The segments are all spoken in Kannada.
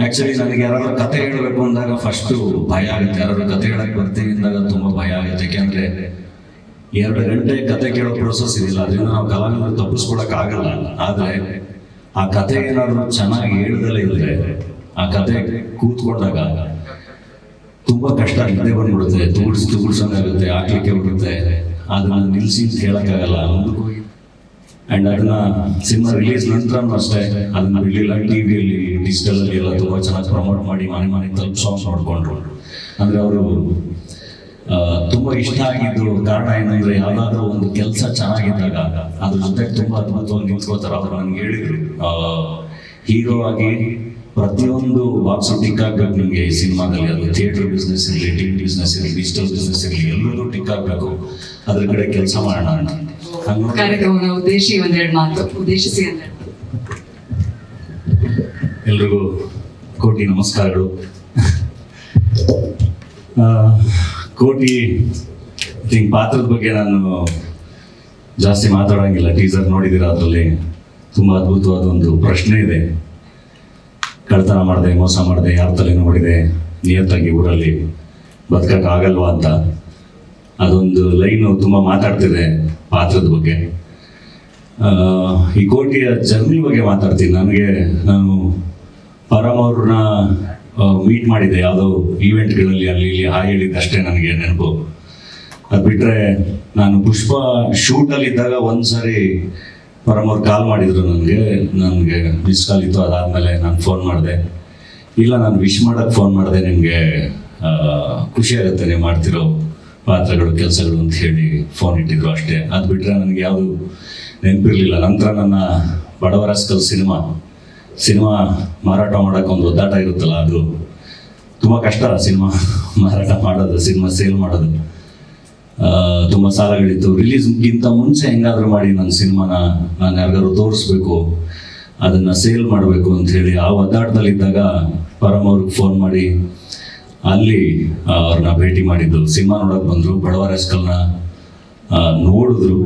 ಆಕ್ಚುಲಿ ನನಗೆ ಯಾರಾದ್ರೂ ಕತೆ ಹೇಳಬೇಕು ಅಂದಾಗ ಫಸ್ಟ್ ಭಯ ಆಗುತ್ತೆ. ಯಾರಾದ್ರೂ ಕತೆ ಹೇಳಕ್ ಬರ್ತೀವಿ ಅಂದಾಗ ತುಂಬಾ ಭಯ ಆಗುತ್ತೆ. ಯಾಕೆಂದ್ರೆ 2 ಗಂಟೆ ಕತೆ ಕೇಳೋ ಪ್ರೋಸೆಸ್ ಇದಿಲ್ಲ, ಅದರಿಂದ ನಾವು ಕಲಾವಿದರು ತಪ್ಪಿಸ್ಕೊಳಕ್ ಆಗಲ್ಲ. ಆದ್ರೆ ಆ ಕತೆ ಏನಾದ್ರು ಚೆನ್ನಾಗಿ ಹೇಳ್ದಲೇ ಇದ್ರೆ ಆ ಕತೆ ಕೂತ್ಕೊಂಡಾಗ ತುಂಬಾ ಕಷ್ಟ, ನಿದ್ದೆ ಬಂದ್ಬಿಡುತ್ತೆ, ತೂಡ್ಸಂಗಾಗುತ್ತೆ, ಆಗ್ಲಿಕ್ಕೆ ಬರುತ್ತೆ. ಅದನ್ನ ನಿಲ್ಸಿ ಅಂತ ಹೇಳಕ್ಕಾಗಲ್ಲ. ಅಂಡ್ ಅದನ್ನ ಸಿನಿಮಾ ರಿಲೀಸ್ ನಂತರನೂ ಅಷ್ಟೇ ಅದನ್ನ ಬಿಡಲಿಲ್ಲ. ಟಿವಿಯಲ್ಲಿ ಡಿಜಿಟಲ್ ಅಲ್ಲಿ ಎಲ್ಲ ತುಂಬಾ ಚೆನ್ನಾಗಿ ಪ್ರಮೋಟ್ ಮಾಡಿ ಮನೆ ತಲುಪಿಸೋ ನೋಡ್ಕೊಂಡ್ರು. ಅಂದ್ರೆ ಅವರು ತುಂಬಾ ಇಷ್ಟ ಆಗಿದ್ದು ಕಾರಣ ಏನಂದ್ರೆ ಯಾವ್ದಾದ್ರು ಒಂದು ಕೆಲಸ ಚೆನ್ನಾಗಿದ್ದಾಗ ಅದ್ರ ಜೊತೆಗೆ ತುಂಬಾ ಅದ್ಭುತವಾಗಿ ನಿಂತ್ಕೋತಾರ. ಅವ್ರು ನನ್ಗೆ ಹೇಳಿದ್ರು, ಹೀರೋ ಆಗಿ ಪ್ರತಿಯೊಂದು ಬಾಕ್ಸ್ ಟಿಕ್ ಆಗ್ಬೇಕು ನಿಮ್ಗೆ ಈ ಸಿನಿಮಾದಲ್ಲಿ. ಅದು ಥಿಯೇಟರ್ ಬಿಸ್ನೆಸ್ ಇರಲಿ, ಟಿವಿ ಬಿಸ್ನೆಸ್ ಇರಲಿ, ಡಿಜಿಟಲ್ ಬಿಸ್ನೆಸ್ ಇರಲಿ, ಎಲ್ಲರೂ ಟಿಕ್ ಆಗ್ಬೇಕು, ಅದ್ರ ಕಡೆ ಕೆಲಸ ಮಾಡೋಣ ಅಂತ. ಕಾರ್ಯಕ್ರಮವನ್ನು ಉದ್ದೇಶಿಸಿ ಎಲ್ರಿಗೂ ಕೋಟಿ ನಮಸ್ಕಾರಗಳು. ಕೋಟಿ ಪಾತ್ರದ ಬಗ್ಗೆ ನಾನು ಜಾಸ್ತಿ ಮಾತಾಡೋಂಗಿಲ್ಲ. ಟೀಸರ್ ನೋಡಿದ್ದೀರಾ, ಅದರಲ್ಲಿ ತುಂಬ ಅದ್ಭುತವಾದ ಒಂದು ಪ್ರಶ್ನೆ ಇದೆ. ಕಳ್ತನ ಮಾಡಿದೆ, ಮೋಸ ಮಾಡಿದೆ, ಯಾರ ತಲೆನೂ ಹೊಡಿದೆ, ನಿಯತ್ತಾಗಿ ಊರಲ್ಲಿ ಬದುಕಕ್ಕಾಗಲ್ವಾ ಅಂತ ಅದೊಂದು ಲೈನು ತುಂಬ ಮಾತಾಡ್ತಿದೆ ಪಾತ್ರದ ಬಗ್ಗೆ. ಈ ಕೋಟಿಯ ಜರ್ನಿ ಬಗ್ಗೆ ಮಾತಾಡ್ತೀನಿ. ನಾನು ಪರಮ್ ಅವ್ರನ್ನ ಮೀಟ್ ಮಾಡಿದ್ದೆ ಯಾವುದೋ ಈವೆಂಟ್ಗಳಲ್ಲಿ, ಅಲ್ಲಿ ಇಲ್ಲಿ ಹಾಯ್ ಹೇಳಿದ್ದಷ್ಟೇ ನನಗೆ ನೆನಪು. ಅದು ಬಿಟ್ಟರೆ ನಾನು ಪುಷ್ಪ ಶೂಟಲ್ಲಿ ಇದ್ದಾಗ ಒಂದ್ಸರಿ ಪರಮ್ ಅವ್ರು ಕಾಲ್ ಮಾಡಿದ್ರು ನನಗೆ ಮಿಸ್ ಕಾಲ್ ಇತ್ತು. ಅದಾದಮೇಲೆ ನಾನು ಫೋನ್ ಮಾಡಿದೆ, ಇಲ್ಲ ನಾನು ವಿಶ್ ಮಾಡೋಕ್ಕೆ ಫೋನ್ ಮಾಡಿದೆ, ನಿಮಗೆ ಖುಷಿ ಆಗುತ್ತೆ ನೀವು ಮಾಡ್ತಿರೋ ಪಾತ್ರಗಳು ಕೆಲಸಗಳು ಅಂತ ಹೇಳಿ ಫೋನ್ ಇಟ್ಟಿದ್ರು ಅಷ್ಟೇ. ಅದು ಬಿಟ್ಟರೆ ನನಗೆ ಯಾವುದು ನೆನಪಿರಲಿಲ್ಲ. ನಂತರ ನನ್ನ ಬಡವರಸ್ಕಲ್ ಸಿನಿಮಾ ಮಾರಾಟ ಮಾಡೋಕೆ ಒಂದು ಒದ್ದಾಟ ಇರುತ್ತಲ್ಲ, ಅದು ತುಂಬ ಕಷ್ಟ. ಸಿನಿಮಾ ಮಾರಾಟ ಮಾಡೋದು, ಸಿನಿಮಾ ಸೇಲ್ ಮಾಡೋದು, ತುಂಬ ಸಾಲಗಳಿತ್ತು. ರಿಲೀಸ್ಗಿಂತ ಮುಂಚೆ ಹೆಂಗಾದ್ರೂ ಮಾಡಿ ನನ್ನ ಸಿನಿಮಾನ ನಾನು ಯಾರಿಗಾದ್ರು ತೋರಿಸ್ಬೇಕು, ಅದನ್ನು ಸೇಲ್ ಮಾಡಬೇಕು ಅಂತ ಹೇಳಿ ಆ ಒದ್ದಾಟದಲ್ಲಿದ್ದಾಗ ಪರಮ್ ಅವ್ರಿಗೆ ಫೋನ್ ಮಾಡಿ ಅಲ್ಲಿ ಅವ್ರನ್ನ ಭೇಟಿ ಮಾಡಿದ್ದು. ಸಿನಿಮಾ ನೋಡೋಕೆ ಬಂದರು, ಬಡವರಸ್ಕಲ್ನ ನೋಡಿದ್ರು.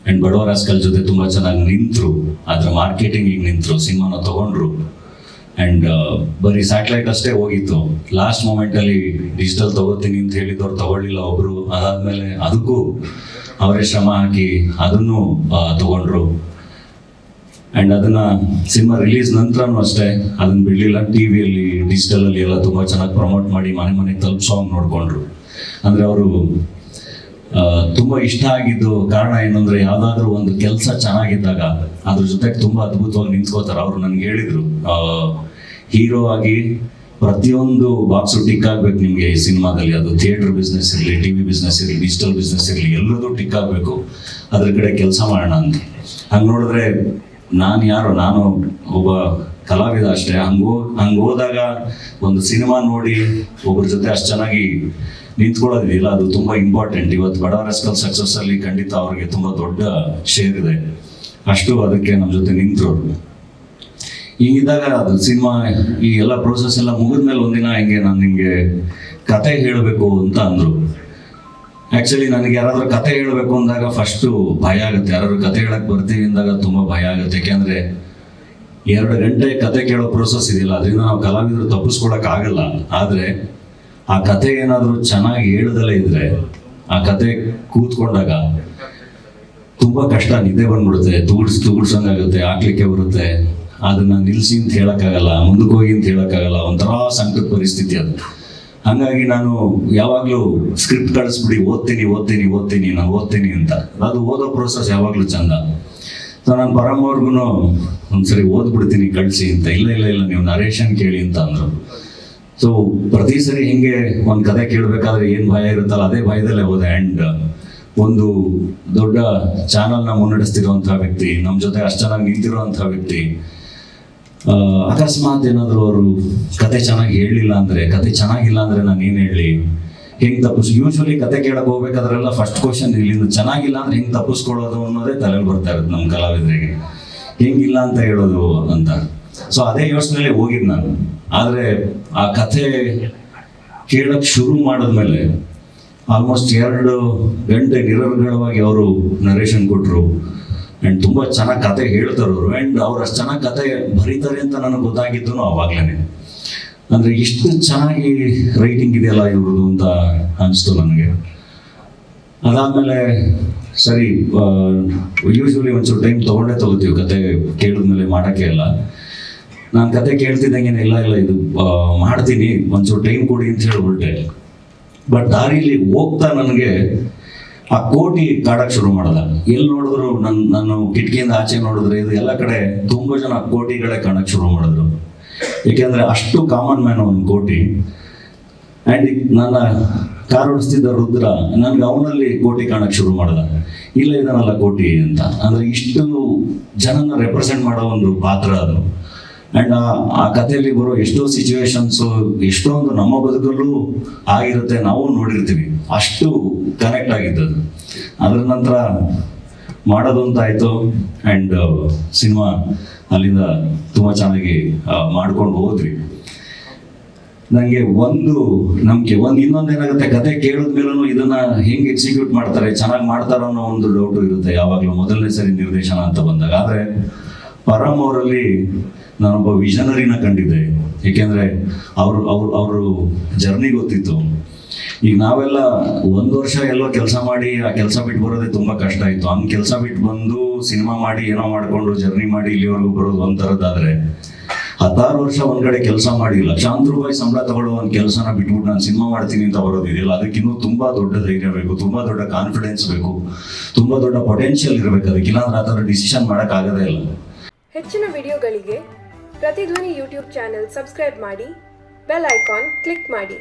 ಆ್ಯಂಡ್ ಬಡವರಸ್ಕಲ್ ಜೊತೆ ತುಂಬ ಚೆನ್ನಾಗಿ ನಿಂತರು, ಅದರ ಮಾರ್ಕೆಟಿಂಗಿಗೆ ನಿಂತರು, ಸಿನಿಮಾನ ತೊಗೊಂಡ್ರು. ಆ್ಯಂಡ್ ಬರೀ ಸ್ಯಾಟಲೈಟ್ ಅಷ್ಟೇ ಹೋಗಿತ್ತು. ಲಾಸ್ಟ್ ಮೂಮೆಂಟಲ್ಲಿ ಡಿಜಿಟಲ್ ತೊಗೋತೀನಿ ಅಂತ ಹೇಳಿದವ್ರು ತಗೊಳ್ಳಿಲ್ಲ ಒಬ್ಬರು. ಅದಾದಮೇಲೆ ಅದಕ್ಕೂ ಅವರೇ ಶ್ರಮ ಹಾಕಿ ಅದನ್ನು ತೊಗೊಂಡ್ರು. ಆ್ಯಂಡ್ ಅದನ್ನು ಸಿನಿಮಾ ರಿಲೀಸ್ ನಂತರನೂ ಅಷ್ಟೇ ಅದನ್ನು ಬಿಡಲಿಲ್ಲ. ಟಿವಿಯಲ್ಲಿ ಡಿಜಿಟಲಲ್ಲಿ ಎಲ್ಲ ತುಂಬ ಚೆನ್ನಾಗಿ ಪ್ರಮೋಟ್ ಮಾಡಿ ಮನೆ ತಲುಪಿಸೋ ನೋಡಿಕೊಂಡ್ರು. ಅಂದರೆ ಅವರು ತುಂಬ ಇಷ್ಟ ಆಗಿದ್ದು ಕಾರಣ ಏನಂದರೆ ಯಾವುದಾದ್ರೂ ಒಂದು ಕೆಲಸ ಚೆನ್ನಾಗಿದ್ದಾಗ ಅದ್ರ ಜೊತೆಗೆ ತುಂಬ ಅದ್ಭುತವಾಗಿ ನಿಂತ್ಕೋತಾರೆ. ಅವರು ನನಗೆ ಹೇಳಿದರು, ಹೀರೋ ಆಗಿ ಪ್ರತಿಯೊಂದು ಬಾಕ್ಸು ಟಿಕ್ ಆಗ್ಬೇಕು ನಿಮಗೆ ಈ ಸಿನಿಮಾದಲ್ಲಿ. ಅದು ಥಿಯೇಟರ್ ಬಿಸ್ನೆಸ್ ಇರಲಿ, ಟಿವಿ ಬಿಸ್ನೆಸ್ ಇರಲಿ, ಡಿಜಿಟಲ್ ಬಿಸ್ನೆಸ್ ಇರಲಿ, ಎಲ್ಲರೂ ಟಿಕ್ ಆಗಬೇಕು, ಅದ್ರ ಕಡೆ ಕೆಲಸ ಮಾಡೋಣ ಅಂತ. ಹಂಗೆ ನೋಡಿದ್ರೆ ನಾನು ಒಬ್ಬ ಕಲಾವಿದ ಅಷ್ಟೇ. ಹಂಗೆ ಹೋದಾಗ ಒಂದು ಸಿನಿಮಾ ನೋಡಿ ಒಬ್ಬರ ಜೊತೆ ಅಷ್ಟು ಚೆನ್ನಾಗಿ ನಿಂತ್ಕೊಳ್ಳೋದಿಲ್ಲ, ಅದು ತುಂಬ ಇಂಪಾರ್ಟೆಂಟ್. ಇವತ್ತು ಬಡವರಸ್ಕಲ್ ಸಕ್ಸಸ್ಸಲ್ಲಿ ಖಂಡಿತ ಅವ್ರಿಗೆ ತುಂಬ ದೊಡ್ಡ ಶೇರ್ ಇದೆ. ಅಷ್ಟು ಅದಕ್ಕೆ ನಮ್ಮ ಜೊತೆ ನಿಂತರು. ಹೀಗಿದ್ದಾಗ ಅದು ಸಿನಿಮಾ ಈ ಎಲ್ಲ ಪ್ರೋಸೆಸ್ ಎಲ್ಲ ಮುಗಿದ್ಮೇಲೆ ಒಂದಿನ ಹೆಂಗೆ ನಾನು ನಿಮಗೆ ಕತೆ ಹೇಳಬೇಕು ಅಂತ ಅಂದರು. ಆ್ಯಕ್ಚುಲಿ ನನಗೆ ಯಾರಾದ್ರೂ ಕತೆ ಹೇಳಬೇಕು ಅಂದಾಗ ಫಸ್ಟು ಭಯ ಆಗುತ್ತೆ. ಯಾರಾದ್ರೂ ಕತೆ ಹೇಳಕ್ಕೆ ಬರ್ತೀವಿ ಅಂದಾಗ ತುಂಬ ಭಯ ಆಗುತ್ತೆ. ಯಾಕೆಂದರೆ 2 ಗಂಟೆ ಕತೆ ಕೇಳೋ ಪ್ರೋಸೆಸ್ ಇದಿಲ್ಲ, ಅದರಿಂದ ನಾವು ಕಲಾವಿದರು ತಪ್ಪಿಸ್ಕೊಳಕ್ ಆಗಲ್ಲ. ಆದರೆ ಆ ಕತೆ ಏನಾದರೂ ಚೆನ್ನಾಗಿ ಹೇಳ್ದಲೇ ಇದ್ರೆ ಆ ಕತೆ ಕೂತ್ಕೊಂಡಾಗ ತುಂಬ ಕಷ್ಟ, ನಿದ್ದೆ ಬಂದ್ಬಿಡುತ್ತೆ, ತೂಡ್ಸಂಗಾಗುತ್ತೆ, ಆಗ್ಲಿಕ್ಕೆ ಬರುತ್ತೆ. ಅದನ್ನ ನಿಲ್ಸಿ ಅಂತ ಹೇಳಕ್ಕಾಗಲ್ಲ, ಮುಂದಕ್ಕೆ ಹೋಗಿ ಅಂತ ಹೇಳಕ್ಕಾಗಲ್ಲ, ಒಂಥರ ಸಂಕಟ ಪರಿಸ್ಥಿತಿ ಅದು. ಹಾಗಾಗಿ ನಾನು ಯಾವಾಗಲೂ ಸ್ಕ್ರಿಪ್ಟ್ ಕಳಿಸ್ಬಿಡಿ, ನಾನು ಓದ್ತೀನಿ ಅಂತ. ಅದು ಓದೋ ಪ್ರೋಸೆಸ್ ಯಾವಾಗಲೂ ಚಂದ. ಸೊ ನಾನು ಪರಮ್ ಅವ್ರಿಗೂ ಒಂದ್ಸರಿ ಓದ್ಬಿಡ್ತೀನಿ ಕಳಿಸಿ ಅಂತ. ಇಲ್ಲ ನೀವು ನರೇಶನ್ ಕೇಳಿ ಅಂತ ಅಂದರು. ಸೊ ಪ್ರತಿ ಸರಿ ಹಿಂಗೆ ಒಂದು ಕತೆ ಕೇಳಬೇಕಾದ್ರೆ ಏನು ಭಯ ಇರುತ್ತಲ್ಲ, ಅದೇ ಭಯದಲ್ಲೇ ಹೋದೆ. ಆ್ಯಂಡ್ ಒಂದು ದೊಡ್ಡ ಚಾನಲ್ನ ಮುನ್ನಡೆಸ್ತಿರುವಂತಹ ವ್ಯಕ್ತಿ, ನಮ್ಮ ಜೊತೆ ಅಷ್ಟು ಚೆನ್ನಾಗಿ ನಿಂತಿರುವಂತಹ ವ್ಯಕ್ತಿ, ಅಕಸ್ಮಾತ್ ಏನಾದರೂ ಅವರು ಕತೆ ಚೆನ್ನಾಗಿ ಹೇಳಲಿಲ್ಲ ಅಂದರೆ, ಕತೆ ಚೆನ್ನಾಗಿಲ್ಲ ಅಂದರೆ ನಾನು ಏನು ಹೇಳಿ, ಹೆಂಗೆ ಯೂಶ್ವಲಿ ಕತೆ ಕೇಳಕ್ಕೆ ಹೋಗ್ಬೇಕಾದ್ರೆಲ್ಲ ಫಸ್ಟ್ ಕ್ವಶನ್ ಇಲ್ಲಿಂದ ಚೆನ್ನಾಗಿಲ್ಲ ಅಂದರೆ ಹೆಂಗೆ ತಪ್ಪಿಸ್ಕೊಳ್ಳೋದು ಅನ್ನೋದೇ ತಲೆಯಲ್ಲಿ ಬರ್ತಾ ಇರುತ್ತೆ ನಮ್ಮ ಕಲಾವಿದರಿಗೆ. ಹೆಂಗಿಲ್ಲ ಅಂತ ಹೇಳೋದು ಅಂತ. ಸೊ ಅದೇ ಯೋಚನೆಯಲ್ಲೇ ಹೋಗಿದ್ದು ನಾನು. ಆದರೆ ಆ ಕತೆ ಕೇಳಕ್ಕೆ ಶುರು ಮಾಡಿದ್ಮೇಲೆ ಆಲ್ಮೋಸ್ಟ್ 2 ಗಂಟೆ ನಿರರ್ಗಳವಾಗಿ ಅವರು ನರೇಶನ್ ಕೊಟ್ಟರು. ಆ್ಯಂಡ್ ತುಂಬ ಚೆನ್ನಾಗಿ ಕತೆ ಹೇಳ್ತಾರೆ ಅವರು. ಆ್ಯಂಡ್ ಅವ್ರು ಅಷ್ಟು ಚೆನ್ನಾಗಿ ಕತೆ ಬರೀತಾರೆ ಅಂತ ನನಗೆ ಗೊತ್ತಾಗಿದ್ದು ಆವಾಗಲೇ. ಅಂದರೆ ಇಷ್ಟು ಚೆನ್ನಾಗಿ ರೈಟಿಂಗ್ ಇದೆಯಲ್ಲ ಇವ್ರದ್ದು ಅಂತ ಅನಿಸ್ತು ನನಗೆ. ಅದಾದಮೇಲೆ ಸರಿ, ಯೂಶ್ವಲಿ ಒಂಚೂರು ಟೈಮ್ ತೊಗೋತೀವಿ ಕತೆ ಕೇಳಿದ್ಮೇಲೆ ಮಾಡೋಕ್ಕೆ ಎಲ್ಲ. ನಾನು ಕತೆ ಕೇಳ್ತಿದ್ದಂಗೆ ಇಲ್ಲ ಇದು ಮಾಡ್ತೀನಿ, ಒಂಚೂರು ಟೈಮ್ ಕೊಡಿ ಅಂತ ಹೇಳಿ ಹೊರಟೆ. ಬಟ್ ದಾರಿಲಿ ಹೋಗ್ತಾ ನನಗೆ ಆ ಕೋಟಿ ಕಾಡಕ್ಕೆ ಶುರು ಮಾಡ್ದ. ಎಲ್ಲಿ ನೋಡಿದ್ರು ನಾನು ಕಿಟಕಿಯಿಂದ ಆಚೆ ನೋಡಿದ್ರೆ ಇದು ಎಲ್ಲ ಕಡೆ ತುಂಬ ಜನ ಕೋಟಿಗಳೇ ಕಾಣಕ್ಕೆ ಶುರು ಮಾಡಿದ್ರು. ಏಕೆಂದರೆ ಅಷ್ಟು ಕಾಮನ್ ಮ್ಯಾನ್ ಒಂದು ಕೋಟಿ. ಆ್ಯಂಡ್ ನನ್ನ ಕಾರ್ ಓಡಿಸ್ತಿದ್ದ ರುದ್ರ ನನಗೆ ಅವನಲ್ಲಿ ಕೋಟಿ ಕಾಣಕ್ಕೆ ಶುರು ಮಾಡ್ದ. ಇಲ್ಲ ಇದನ್ನಲ್ಲ ಕೋಟಿ ಅಂತ. ಅಂದರೆ ಇಷ್ಟು ಜನನ ರೆಪ್ರೆಸೆಂಟ್ ಮಾಡೋ ಒಂದು ಪಾತ್ರ ಅದು. ಆ್ಯಂಡ್ ಆ ಕಥೆಯಲ್ಲಿ ಬರೋ ಎಷ್ಟೋ ಸಿಚುವೇಶನ್ಸು ಎಷ್ಟೊಂದು ನಮ್ಮ ಬದುಕಲ್ಲೂ ಆಗಿರುತ್ತೆ, ನಾವು ನೋಡಿರ್ತೀವಿ. ಅಷ್ಟು ಕನೆಕ್ಟ್ ಆಗಿದ್ದದು. ಅದರ ನಂತರ ಮಾಡೋದು ಅಂತ ಆಯಿತು. ಆ್ಯಂಡ್ ಸಿನಿಮಾ ಅಲ್ಲಿಂದ ತುಂಬ ಚೆನ್ನಾಗಿ ಮಾಡ್ಕೊಂಡು ಹೋದ್ವಿ. ನನಗೆ ಒಂದು ನಂಬಿಕೆ, ಇನ್ನೊಂದೇನಾಗುತ್ತೆ, ಕತೆ ಕೇಳಿದ್ಮೇಲೂ ಇದನ್ನ ಹೆಂಗೆ ಎಕ್ಸಿಕ್ಯೂಟ್ ಮಾಡ್ತಾರೆ, ಚೆನ್ನಾಗಿ ಮಾಡ್ತಾರೋ ಅನ್ನೋ ಒಂದು ಡೌಟು ಇರುತ್ತೆ ಯಾವಾಗಲೂ ಮೊದಲನೇ ಸರಿ ನಿರ್ದೇಶನ ಅಂತ ಬಂದಾಗ. ಆದರೆ ಪರಮ್ ಅವರಲ್ಲಿ ನಾನೊಬ್ಬ ವಿಷನರಿನ ಕಂಡಿದ್ದೆ. ಏಕೆಂದರೆ ಅವರು ಜರ್ನಿ ಗೊತ್ತಿತ್ತು. ಈಗ ನಾವೆಲ್ಲ ಒಂದು ವರ್ಷ ಎಲ್ಲೋ ಕೆಲಸ ಮಾಡಿ ಆ ಕೆಲಸ ಬಿಟ್ಟು ಬರೋದೇ ತುಂಬ ಕಷ್ಟ ಆಯಿತು. ಹಂಗೆ ಕೆಲಸ ಬಿಟ್ಟು ಬಂದು ಸಿನಿಮಾ ಮಾಡಿ ಏನೋ ಮಾಡಿಕೊಂಡು ಜರ್ನಿ ಮಾಡಿ ಇಲ್ಲಿವರೆಗೂ ಬರೋದು ಒಂಥರದ್ದಾದರೆ, 16 ವರ್ಷ ಒಂದ್ಗಡೆ ಕೆಲಸ ಮಾಡಿ ಲಕ್ಷಾಂತರ ರೂಪಾಯಿ ಸಂಬಳ ತಗೊಳ್ಳೋ ಒಂದು ಕೆಲಸನ ಬಿಟ್ಬಿಟ್ಟು ನಾನು ಸಿನಿಮಾ ಮಾಡ್ತೀನಿ ಅಂತ ಬರೋದಿದೆಯಲ್ಲ, ಅದಕ್ಕಿನ್ನೂ ತುಂಬ ದೊಡ್ಡ ಧೈರ್ಯ ಬೇಕು, ತುಂಬ ದೊಡ್ಡ ಕಾನ್ಫಿಡೆನ್ಸ್ ಬೇಕು, ತುಂಬ ದೊಡ್ಡ ಪೊಟೆನ್ಷಿಯಲ್ ಇರಬೇಕು. ಅದಕ್ಕೆ ಇಲ್ಲಾಂದ್ರೆ ಆ ಥರ ಡಿಸಿಷನ್ ಮಾಡೋಕ್ಕಾಗೋದೇ ಇಲ್ಲ. ಹೆಚ್ಚಿನ ವಿಡಿಯೋಗಳಿಗೆ ಪ್ರತಿಧ್ವನಿ ಯೂಟ್ಯೂಬ್ ಚಾನೆಲ್ ಸಬ್ಸ್ಕ್ರೈಬ್ ಮಾಡಿ, ಬೆಲ್ ಐಕಾನ್ ಕ್ಲಿಕ್ ಮಾಡಿ.